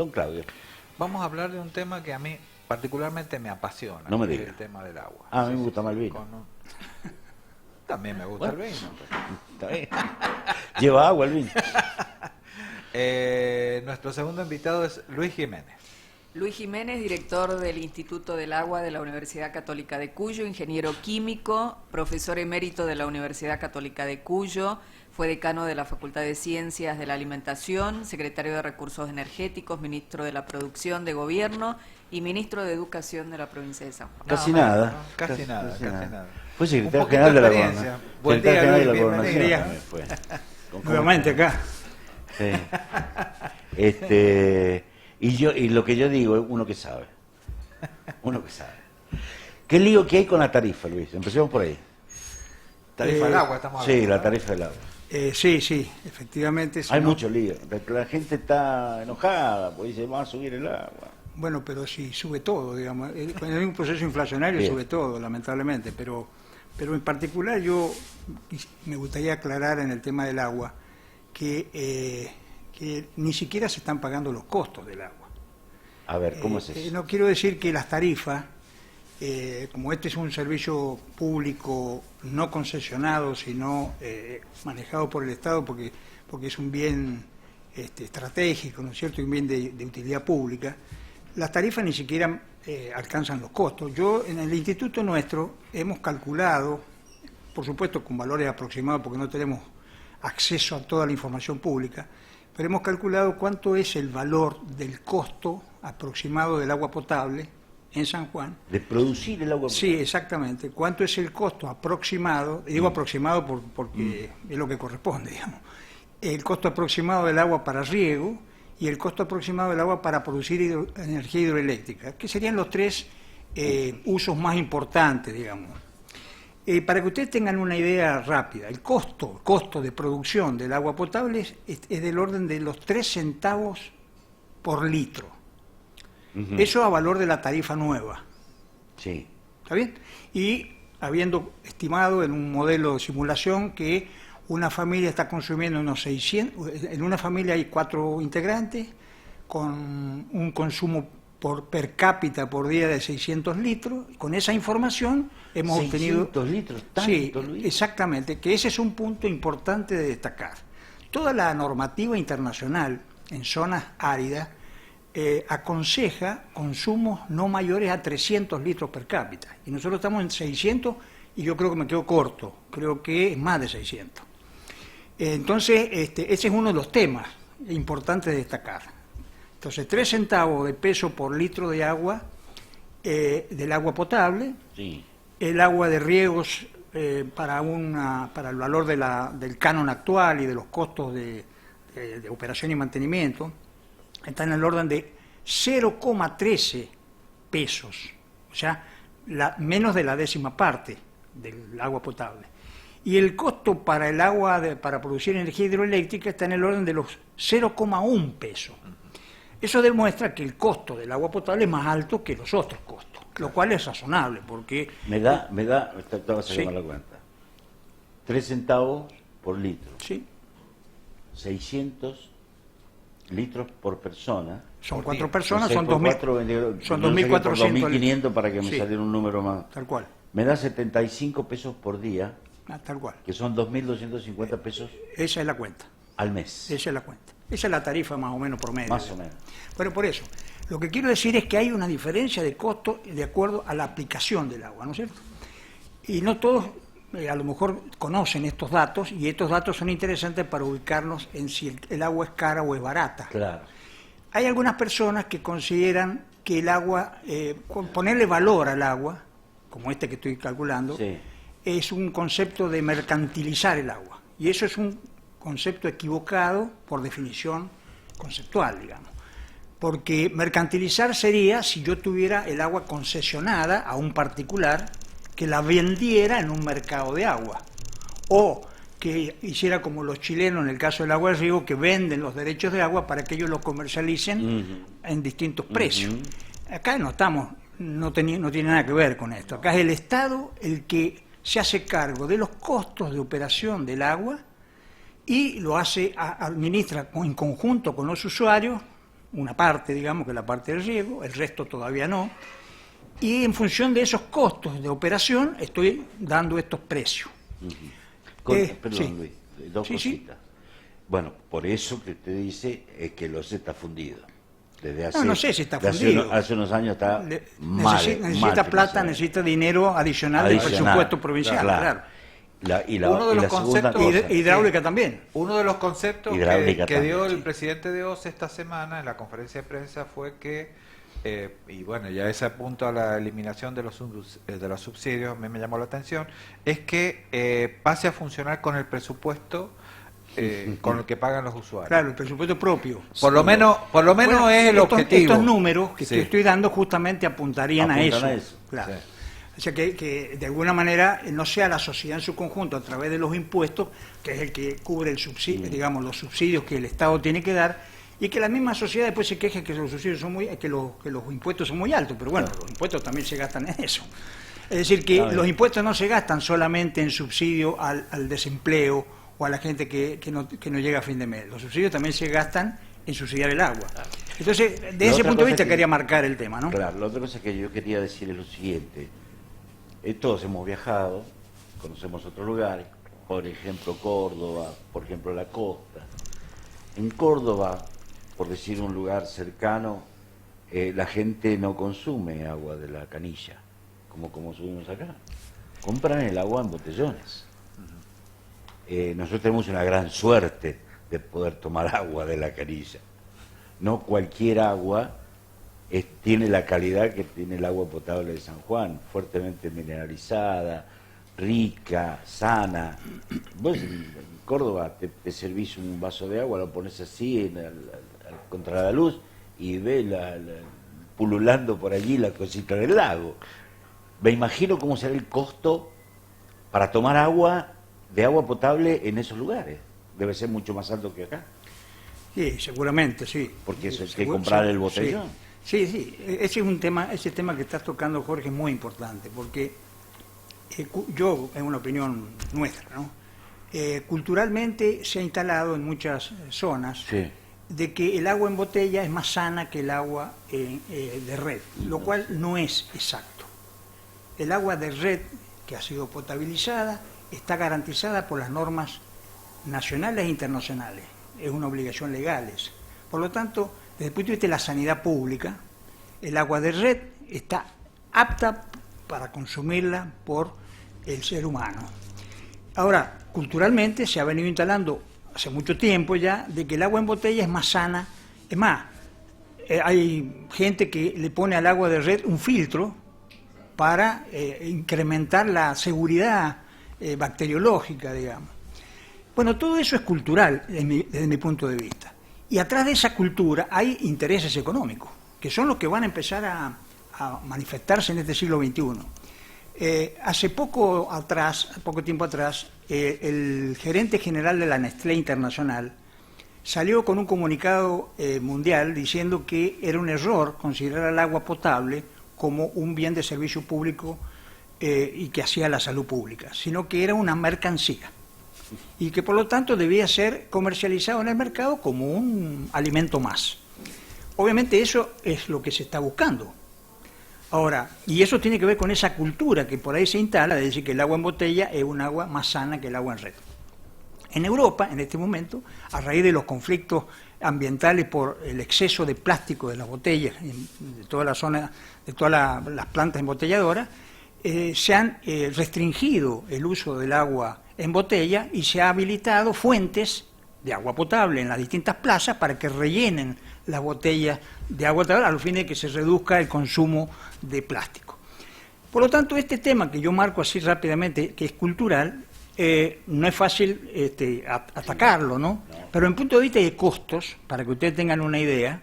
Don Claudio. Vamos a hablar de un tema que a mí particularmente me apasiona, No me que es diga. el tema del agua. Ah, a mí me gusta más el vino. También me gusta el vino. Está bien. Lleva agua el vino. Nuestro segundo invitado es Luis Jiménez. Luis Jiménez, director del Instituto del Agua de la Universidad Católica de Cuyo, ingeniero químico, profesor emérito de la Universidad Católica de Cuyo, fue decano de la Facultad de Ciencias de la Alimentación, secretario de Recursos Energéticos, ministro de la Producción de Gobierno y ministro de Educación de la provincia de San Juan. Casi No, nada. no, casi nada. Fue secretario Un poquito general de la experiencia. gobernación. Buen día, Secretario Luis, general de la bienvenido. gobernación también fue. Nuevamente acá. Sí. Y lo que yo digo es uno que sabe. Uno que sabe. ¿Qué lío que hay con la tarifa, Luis? Empecemos por ahí. Tarifa del agua, estamos hablando. Sí, la ¿no? tarifa del agua. Sí, efectivamente. Hay mucho lío. La gente está enojada porque dice, vamos a subir el agua. Bueno, pero sí, sube todo, digamos. Cuando hay un proceso inflacionario Bien. sube todo, lamentablemente. Pero en particular yo me gustaría aclarar en el tema del agua que ni siquiera se están pagando los costos del agua. A ver, ¿cómo es eso? No quiero decir que las tarifas, como este es un servicio público no concesionado, sino manejado por el Estado, porque es un bien estratégico, ¿no es cierto?, y un bien de utilidad pública, las tarifas ni siquiera alcanzan los costos. Yo, en el instituto nuestro, hemos calculado, por supuesto con valores aproximados, porque no tenemos acceso a toda la información pública, pero hemos calculado cuánto es el valor del costo aproximado del agua potable en San Juan. De producir el agua. Sí, exactamente. ¿Cuánto es el costo aproximado? Digo aproximado porque es lo que corresponde, digamos. El costo aproximado del agua para riego y el costo aproximado del agua para producir energía hidroeléctrica, que serían los tres usos más importantes, digamos. Para que ustedes tengan una idea rápida, el costo de producción del agua potable es del orden de los 3 centavos por litro. Uh-huh. Eso a valor de la tarifa nueva. Sí. ¿Está bien? Y habiendo estimado en un modelo de simulación que una familia está consumiendo unos 600, en una familia hay 4 integrantes, con un consumo per cápita por día de 600 litros, con esa información hemos 600 obtenido... litros, tanto, Sí, Luis. exactamente, que ese es un punto importante de destacar. Toda la normativa internacional en zonas áridas aconseja consumos no mayores a 300 litros per cápita. Y nosotros estamos en 600 y yo creo que me quedo corto, creo que es más de 600. Entonces, ese es uno de los temas importantes de destacar. Entonces, 3 centavos de peso por litro de agua, del agua potable, Sí. el agua de riegos para el valor del canon actual y de los costos de operación y mantenimiento, está en el orden de 0,13 pesos, o sea, menos de la 10ª parte del agua potable. Y el costo para el agua para producir energía hidroeléctrica está en el orden de los 0,1 pesos. Eso demuestra que el costo del agua potable es más alto que los otros costos, lo cual es razonable, porque... Me da, estaba Sí. sacando la cuenta. 3 centavos por litro. Sí, 600 litros por persona. son Por 4 día. personas, Seis son por 2.000, cuatro, son yo saqué por 2.400 2.500 para que me Sí. saliera un número más. tal cual, Me da 75 pesos por día, tal cual. que son 2.250 pesos Esa es la cuenta, al mes. esa es la cuenta. Esa es la tarifa más o menos promedio. Más o menos. Bueno, por eso, lo que quiero decir es que hay una diferencia de costo de acuerdo a la aplicación del agua, ¿no es cierto? Y no todos a lo mejor conocen estos datos, y estos datos son interesantes para ubicarnos en si el agua es cara o es barata. Claro. Hay algunas personas que consideran que el agua, ponerle valor al agua, como este que estoy calculando, Sí. es un concepto de mercantilizar el agua. Y eso es un concepto equivocado por definición conceptual, digamos. Porque mercantilizar sería si yo tuviera el agua concesionada a un particular que la vendiera en un mercado de agua. O que hiciera como los chilenos en el caso del agua de riego, que venden los derechos de agua para que ellos los comercialicen en distintos precios. Acá no tiene nada que ver con esto. Acá es el Estado el que se hace cargo de los costos de operación del agua y lo administra en conjunto con los usuarios una parte, digamos, que es la parte del riego, el resto todavía no, y en función de esos costos de operación estoy dando estos precios. Perdón, sí. Luis, dos Sí, cositas. Bueno, por eso que te dice es que el OCE está fundido. Desde hace, No sé si está de fundido. hace unos años está mal. Necesita plata, necesita dinero adicional del presupuesto provincial, claro. Uno de los conceptos- Hidráulica también. Uno de los conceptos Hidráulica que dio también, el sí. presidente de OCE esta semana en la conferencia de prensa fue que, y bueno, ya ese apunto a la eliminación de los subsidios, a mí me llamó la atención, es que pase a funcionar con el presupuesto con el que pagan los usuarios. Claro, el presupuesto propio. Por lo menos Bueno, es el objetivo. Estos números que Sí. te estoy dando justamente apuntarían a Apuntan eso. a eso, Claro. sí. O sea, que de alguna manera no sea la sociedad en su conjunto a través de los impuestos, que es el que cubre el subsidio, digamos, los subsidios que el Estado tiene que dar, y que la misma sociedad después se queje que los subsidios son que los impuestos son muy altos, pero bueno, los impuestos también se gastan en eso. Es decir, que los impuestos no se gastan solamente en subsidio al desempleo o a la gente que no llega a fin de mes. Los subsidios también se gastan en subsidiar el agua. Entonces, de La ese otra punto de cosa vista que- quería marcar el tema, ¿no? Claro, la otra cosa que yo quería decir es lo siguiente. Todos hemos viajado, conocemos otros lugares, por ejemplo Córdoba, por ejemplo la costa. En Córdoba, por decir un lugar cercano, la gente no consume agua de la canilla, como consumimos acá. Compran el agua en botellones. Nosotros tenemos una gran suerte de poder tomar agua de la canilla. No cualquier agua tiene la calidad que tiene el agua potable de San Juan, fuertemente mineralizada, rica, sana. Vos en Córdoba te servís un vaso de agua, lo pones así contra la luz y ves pululando por allí la cosita del lago. Me imagino cómo será el costo para tomar agua de agua potable en esos lugares. Debe ser mucho más alto que acá, Sí, seguramente, sí. porque eso hay que Seguro, comprar sí, el botellón. Sí, ese es un tema, ese tema que estás tocando, Jorge, es muy importante, porque yo, es una opinión nuestra, ¿no? Culturalmente se ha instalado en muchas zonas Sí. de que el agua en botella es más sana que el agua de red, lo cual no es exacto. El agua de red, que ha sido potabilizada, está garantizada por las normas nacionales e internacionales. Es una obligación legal. Por lo tanto, desde el punto de vista de la sanidad pública, el agua de red está apta para consumirla por el ser humano. Ahora, culturalmente se ha venido instalando hace mucho tiempo ya de que el agua en botella es más sana. Es más, hay gente que le pone al agua de red un filtro para incrementar la seguridad bacteriológica, digamos. Bueno, todo eso es cultural desde mi punto de vista. Y atrás de esa cultura hay intereses económicos, que son los que van a empezar a manifestarse en este siglo XXI. Hace poco tiempo atrás, el gerente general de la Nestlé Internacional salió con un comunicado mundial diciendo que era un error considerar el agua potable como un bien de servicio público y que hacía la salud pública, sino que era una mercancía y que por lo tanto debía ser comercializado en el mercado como un alimento más. Obviamente eso es lo que se está buscando. Ahora, y eso tiene que ver con esa cultura que por ahí se instala, de decir que el agua en botella es un agua más sana que el agua en red. En Europa, en este momento, a raíz de los conflictos ambientales por el exceso de plástico de las botellas, de toda la zona, de todas las plantas embotelladoras, se han restringido el uso del agua en botella y se ha habilitado fuentes de agua potable en las distintas plazas para que rellenen las botellas de agua potable a los fines de que se reduzca el consumo de plástico. Por lo tanto, este tema que yo marco así rápidamente, que es cultural, no es fácil atacarlo, ¿no? Pero en punto de vista de costos, para que ustedes tengan una idea,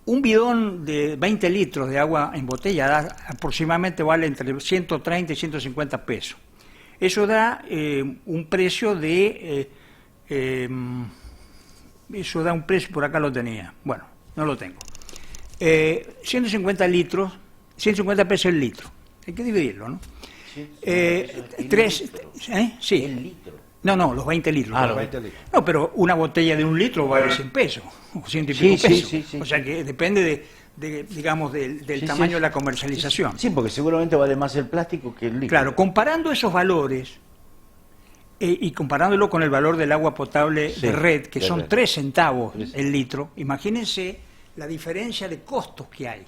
un bidón de 20 litros de agua embotellada aproximadamente vale entre 130 y 150 pesos. Eso da un precio de... eso da un precio, por acá lo tenía, bueno, no lo tengo. 150 litros, 150 pesos el litro, hay que dividirlo, ¿no? Sí. El litro. No, los 20 litros. Ah, los 20 litros. No, pero una botella de 1 litro vale 100 pesos, o 100 y Sí, pico sí, pesos. sí, O sea que depende digamos, del Sí, tamaño sí, de la sí. comercialización. Sí, porque seguramente vale más el plástico que el líquido. Claro, comparando esos valores y comparándolo con el valor del agua potable Sí, de red, que de son red. 3 centavos 3 el litro, imagínense la diferencia de costos que hay.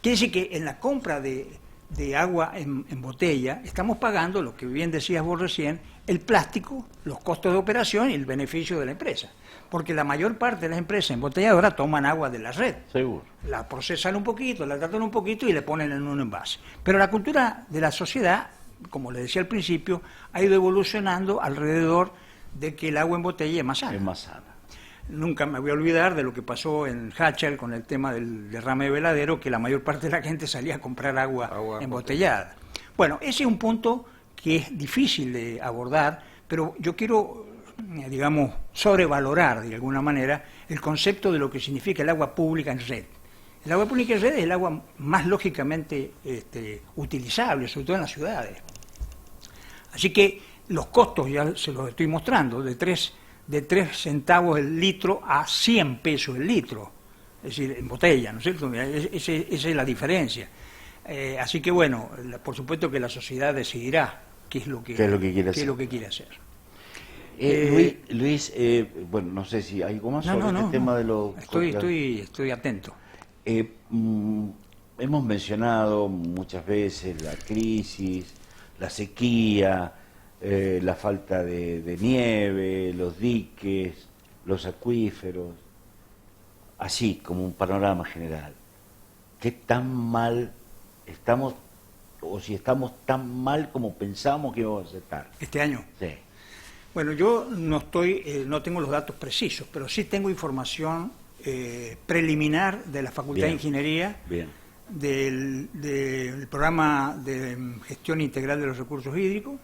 Quiere decir que en la compra de agua en botella estamos pagando, lo que bien decías vos recién, el plástico, los costos de operación y el beneficio de la empresa. Porque la mayor parte de las empresas embotelladoras toman agua de la red. Seguro. La procesan un poquito, la tratan un poquito y le ponen en un envase. Pero la cultura de la sociedad, como le decía al principio, ha ido evolucionando alrededor de que el agua en botella es más sana. Es más sana. Nunca me voy a olvidar de lo que pasó en Hachal con el tema del derrame de Veladero, que la mayor parte de la gente salía a comprar agua embotellada. Bueno, ese es un punto que es difícil de abordar, pero yo quiero, digamos, sobrevalorar de alguna manera el concepto de lo que significa el agua pública en red. El agua pública en red es el agua más lógicamente utilizable, sobre todo en las ciudades. Así que los costos, ya se los estoy mostrando, de 3 centavos el litro a 100 pesos el litro, es decir, en botella, ¿no es cierto? Esa es la diferencia. Así que bueno, por supuesto que la sociedad decidirá qué es lo que quiere hacer. Luis, bueno, no sé si hay algo más sobre este tema de los... Estoy atento. Hemos mencionado muchas veces la crisis, la sequía, la falta de nieve, los diques, los acuíferos, así como un panorama general. ¿Qué tan mal estamos, o si estamos tan mal como pensamos que íbamos a estar? ¿Este año? Sí. Bueno, yo no tengo los datos precisos, pero sí tengo información preliminar de la Facultad de Ingeniería, del programa de gestión integral de los recursos hídricos,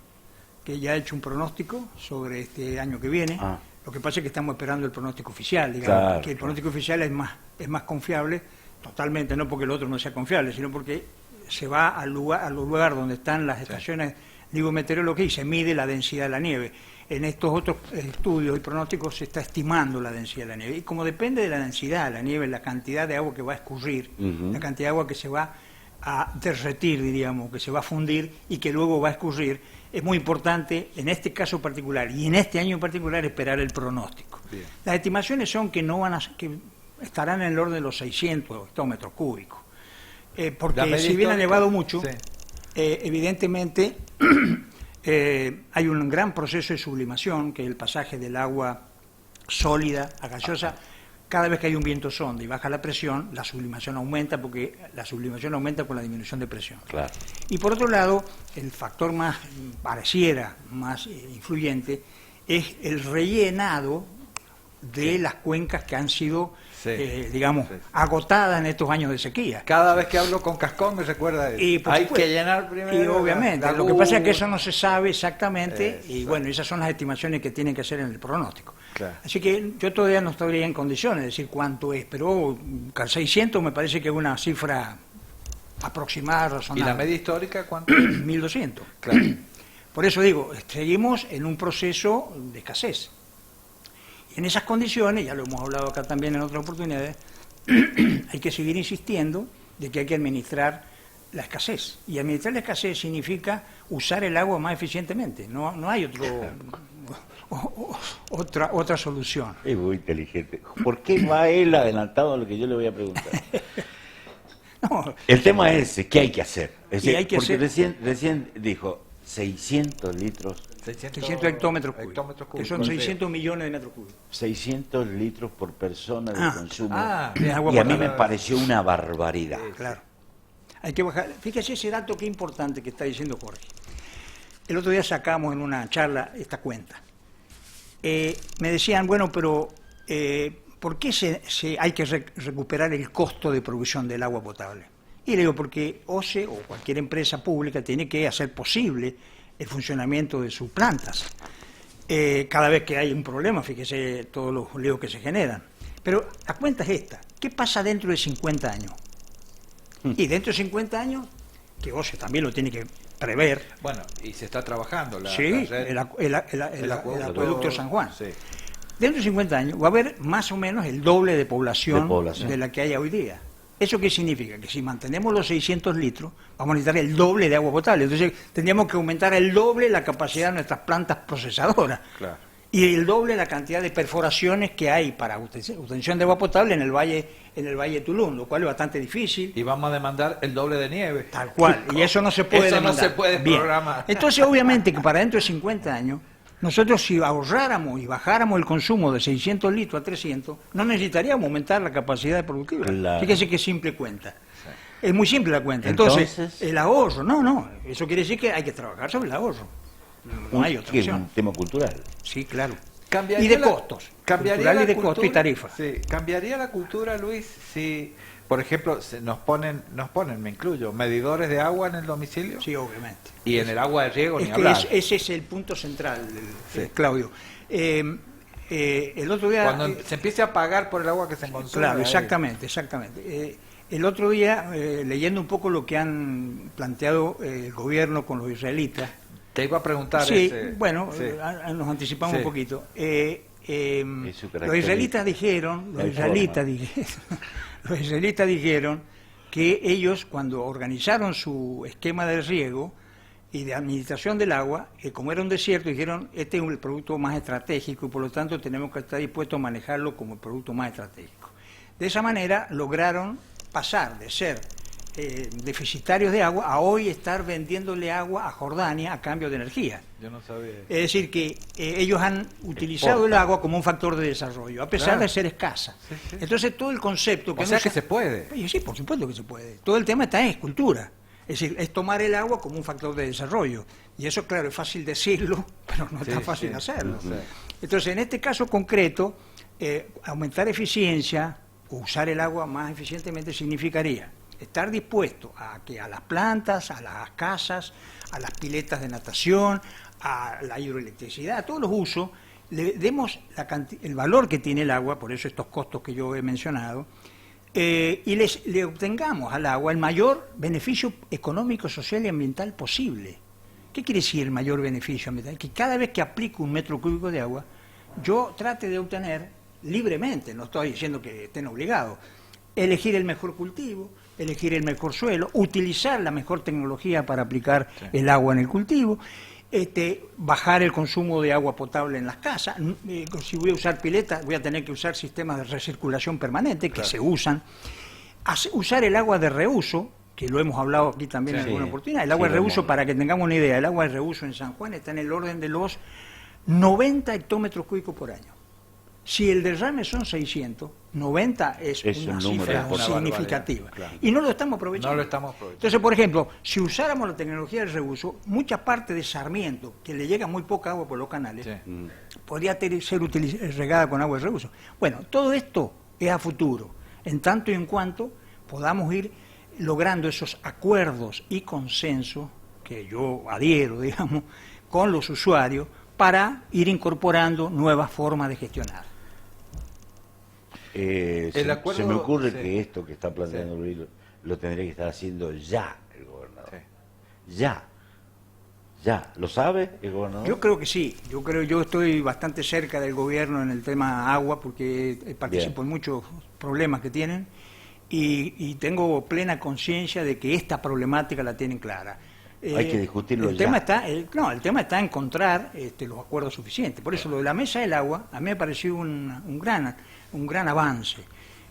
que ya ha hecho un pronóstico sobre este año que viene. Lo que pasa es que estamos esperando el pronóstico oficial, digamos, claro, que el pronóstico oficial es más confiable, totalmente, no porque el otro no sea confiable, sino porque se va al lugar donde están las estaciones meteorológicas y se mide la densidad de la nieve. En estos otros estudios y pronósticos se está estimando la densidad de la nieve. Y como depende de la densidad de la nieve, la cantidad de agua que va a escurrir, la cantidad de agua que se va a derretir, diríamos, que se va a fundir y que luego va a escurrir, es muy importante en este caso particular y en este año en particular esperar el pronóstico. Bien. Las estimaciones son que que estarán en el orden de los 600 hectómetros cúbicos. Porque si bien ha nevado mucho, sí, evidentemente hay un gran proceso de sublimación, que es el pasaje del agua sólida a gaseosa. Cada vez que hay un viento sonda y baja la presión, la sublimación aumenta, porque la sublimación aumenta con la disminución de presión. Claro. Y por otro lado, el factor más influyente es el rellenado de las cuencas que han sido, agotadas en estos años de sequía. Cada vez que hablo con Cascón me recuerda de eso. Hay que llenar primero. Y obviamente, lo que pasa es que eso no se sabe exactamente, y bueno, esas son las estimaciones que tienen que hacer en el pronóstico. Claro. Así que yo todavía no estaría en condiciones de decir cuánto es, pero 600 me parece que es una cifra aproximada, razonable. ¿Y la media histórica cuánto es? 1200. Claro. Por eso digo, seguimos en un proceso de escasez. Y en esas condiciones, ya lo hemos hablado acá también en otras oportunidades, hay que seguir insistiendo de que hay que administrar la escasez. Y administrar la escasez significa usar el agua más eficientemente. No hay otra solución. Es muy inteligente. ¿Por qué va él adelantado a lo que yo le voy a preguntar? No. El tema es ese, ¿qué hay que hacer? Es decir, porque recién dijo 600 litros. 600 hectómetros cúbicos, que son 600 millones de metros cúbicos. 600 litros por persona de consumo. Y a mí me pareció una barbaridad. Claro. Hay que bajar. Fíjese ese dato que importante que está diciendo Jorge. El otro día sacamos en una charla esta cuenta. Me decían, bueno, pero ¿por qué hay que recuperar el costo de producción del agua potable? Y le digo, porque OCE o cualquier empresa pública tiene que hacer posible el funcionamiento de sus plantas. Cada vez que hay un problema, fíjese todos los líos que se generan. Pero la cuenta es esta. ¿Qué pasa dentro de 50 años? Y dentro de 50 años, que OCE también lo tiene que prever. Bueno, y se está trabajando la Sí, red, el acueducto San Juan. Sí. Dentro de 50 años va a haber más o menos el doble de población de la que hay hoy día. ¿Eso qué significa? Que si mantenemos los 600 litros, vamos a necesitar el doble de agua potable. Entonces tendríamos que aumentar el doble la capacidad de nuestras plantas procesadoras. Claro. Y el doble la cantidad de perforaciones que hay para obtención de agua potable en el valle de Tulum, lo cual es bastante difícil. Y vamos a demandar el doble de nieve. Tal cual. Y eso no se puede Eso demandar. no se puede Bien. programar. Entonces, obviamente, que para dentro de 50 años, nosotros si ahorráramos y bajáramos el consumo de 600 litros a 300, no necesitaríamos aumentar la capacidad productiva. Claro. Fíjese qué simple cuenta. Es muy simple la cuenta. Entonces, el ahorro, no, eso quiere decir que hay que trabajar sobre el ahorro. No hay otra que es opción. un tema cultural. Sí, claro. Cambiaría Y de la- costos. cambiaría Cultural la y de cultura, costo y tarifa. Sí, cambiaría la cultura, Luis, si, por ejemplo, nos ponen, me incluyo, medidores de agua en el domicilio Sí, obviamente. y en el agua de riego Es ni que hablar. ese es el punto central, Sí. Claudio. El otro día... Cuando se empiece a pagar por el agua que se consume. Claro, ahí. exactamente. El otro día, leyendo un poco lo que han planteado el gobierno con los israelitas, Te iba a preguntar. sí, ese- bueno, sí. nos anticipamos Sí. un poquito. Es su Los característica. israelitas dijeron, No hay forma. los israelitas dijeron que ellos cuando organizaron su esquema de riego y de administración del agua, como era un desierto, dijeron, este es el producto más estratégico y por lo tanto tenemos que estar dispuestos a manejarlo como el producto más estratégico. De esa manera lograron pasar de ser deficitarios de agua a hoy estar vendiéndole agua a Jordania a cambio de energía. Yo no sabía. Es decir, que ellos han utilizado el agua como un factor de desarrollo, a pesar Claro. de ser escasa. Sí, sí. Entonces todo el concepto... O sea que se puede. Y sí, por supuesto que se puede. Todo el tema está en escultura. Es decir, es tomar el agua como un factor de desarrollo. Y eso, claro, es fácil decirlo, pero no es Sí, tan fácil sí. hacerlo. Sí. Entonces, en este caso concreto, aumentar eficiencia o usar el agua más eficientemente significaría estar dispuesto a que a las plantas, a las casas, a las piletas de natación, a la hidroelectricidad, a todos los usos, le demos el valor que tiene el agua, por eso estos costos que yo he mencionado, y le obtengamos al agua el mayor beneficio económico, social y ambiental posible. ¿Qué quiere decir el mayor beneficio ambiental? Que cada vez que aplico un metro cúbico de agua, yo trate de obtener libremente, no estoy diciendo que estén obligados, elegir el mejor cultivo, elegir el mejor suelo, utilizar la mejor tecnología para aplicar el agua en el cultivo, bajar el consumo de agua potable en las casas. Si voy a usar piletas, voy a tener que usar sistemas de recirculación permanente que se usan. Usar el agua de reuso, que lo hemos hablado aquí también en Sí. alguna oportunidad. El agua Sí, de lo reuso, hemos- para que tengamos una idea, el agua de reuso en San Juan está en el orden de los 90 hectómetros cúbicos por año. Si el derrame son 600, 90 es Es una un número cifra importante. significativa. Una barbaridad, claro. Y no lo estamos aprovechando. No lo estamos aprovechando. Entonces, por ejemplo, si usáramos la tecnología del reuso, mucha parte de Sarmiento, que le llega muy poca agua por los canales, Sí. podría ser regada con agua de reuso. Bueno, todo esto es a futuro, en tanto y en cuanto podamos ir logrando esos acuerdos y consensos, que yo adhiero, digamos, con los usuarios, para ir incorporando nuevas formas de gestionar. acuerdo- se me ocurre sí. que esto que está planteando Luis lo tendría que estar haciendo ya el gobernador. Ya. ¿Lo sabe el gobernador? Yo creo que sí, yo estoy bastante cerca del gobierno en el tema agua porque participo en muchos problemas que tienen y tengo plena conciencia de que esta problemática la tienen clara. Hay que discutirlo el ya. tema está, el tema está en encontrar los acuerdos suficientes. Por eso lo de la mesa del agua a mí me pareció un gran avance.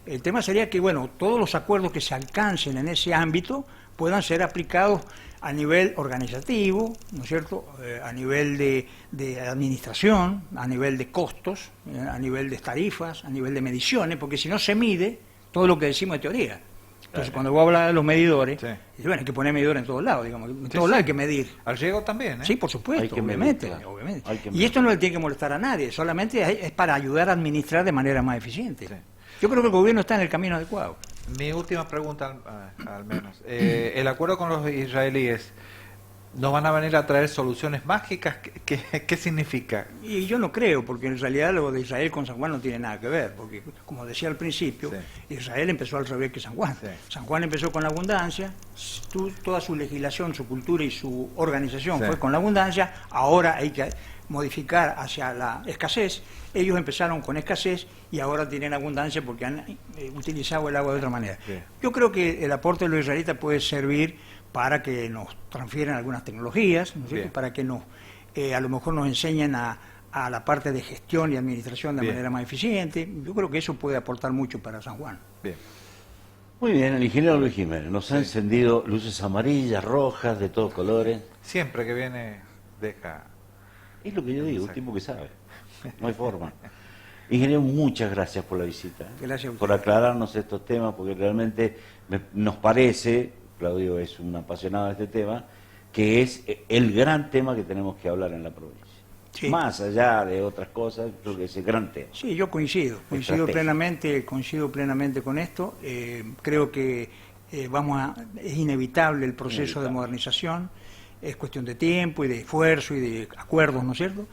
El tema sería que, bueno, todos los acuerdos que se alcancen en ese ámbito puedan ser aplicados a nivel organizativo, ¿no es cierto?, a nivel de administración, a nivel de costos, a nivel de tarifas, a nivel de mediciones, porque si no se mide todo lo que decimos de teoría. Entonces, cuando voy a hablar de los medidores, Sí. bueno, hay que poner medidores en todos lados, digamos, en Sí, todos sí. lados hay que medir. Al riego también, ¿eh? Sí, por Hay supuesto, que medir, obviamente, claro. obviamente. Hay que Y medir. esto no le tiene que molestar a nadie, solamente es para ayudar a administrar de manera más eficiente. Sí. Yo creo que el gobierno está en el camino adecuado. Mi última pregunta, al menos. El acuerdo con los israelíes ¿Nos van a venir a traer soluciones mágicas? ¿Qué significa? Y yo no creo, porque en realidad lo de Israel con San Juan no tiene nada que ver, porque como decía al principio, Sí. Israel empezó al revés que San Juan. Sí. San Juan empezó con la abundancia, toda su legislación, su cultura y su organización Sí. fue con la abundancia, ahora hay que modificar hacia la escasez. Ellos empezaron con escasez y ahora tienen abundancia porque han utilizado el agua de otra manera. Sí. Yo creo que el aporte de los israelitas puede servir para que nos transfieran algunas tecnologías, ¿no es cierto? Bien. Para que nos, a lo mejor nos enseñen a la parte de gestión y administración de Bien. manera más eficiente. Yo creo que eso puede aportar mucho para San Juan. Bien. Muy bien, el ingeniero Luis Jiménez nos ha Sí. encendido luces amarillas, rojas, de todos colores. Siempre que viene, deja... Es lo que yo digo, un Exacto. tipo que sabe. No hay forma. Ingeniero, muchas gracias por la visita. Gracias a usted. Por aclararnos estos temas, porque realmente nos parece, Claudio es un apasionado de este tema, que es el gran tema que tenemos que hablar en la provincia. Sí. Más allá de otras cosas, creo que es el gran tema. Sí, yo coincido Estrategia. coincido plenamente con esto. Creo que es inevitable el proceso Inevitable. de modernización, es cuestión de tiempo y de esfuerzo y de acuerdos, ¿no es cierto?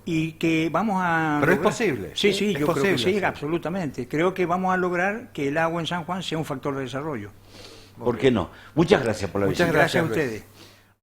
Y que vamos a... Pero es lograr- posible. Sí, ¿Es yo creo posible que sí, hacerlo? absolutamente. Creo que vamos a lograr que el agua en San Juan sea un factor de desarrollo. ¿Por qué no? Muchas gracias por la Muchas visita. Gracias a Luis. ustedes.